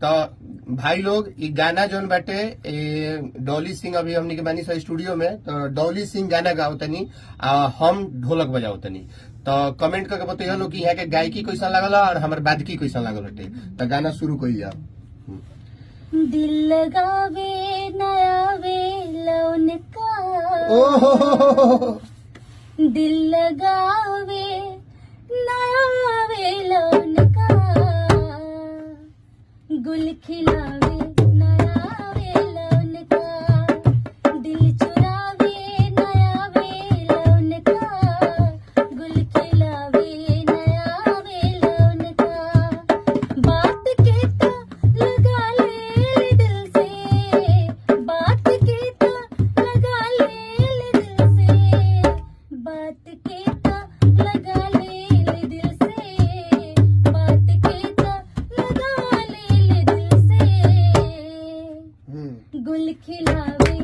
तो भाई लोग ये गाना जोन बाटे डॉली सिंह अभी हमनी के बानी सा स्टूडियो में, तो डॉली सिंह गाना गाओ तनी हम ढोलक बजाओ तनी। तो कमेंट करके बताइए लोग कि यहाँ के गायकी कैसा लागल और हमारे बादकी कैसा लागल हटे। तो गाना शुरू कर जाओ। दिल लगावे नया वे लौन का, दिल लगावे नया वे लौन का, गुल खिलावे नया वे लौन का, दिल चुरावे नया वे लौन का, गुल खिलावे नया वे लौन का, बात के तो लगा ले दिल से, बात के तो लगा ले दिल से, बात के तो लगा ले दिल से, बात के तो लगा ले दिल से, गुल खिलावे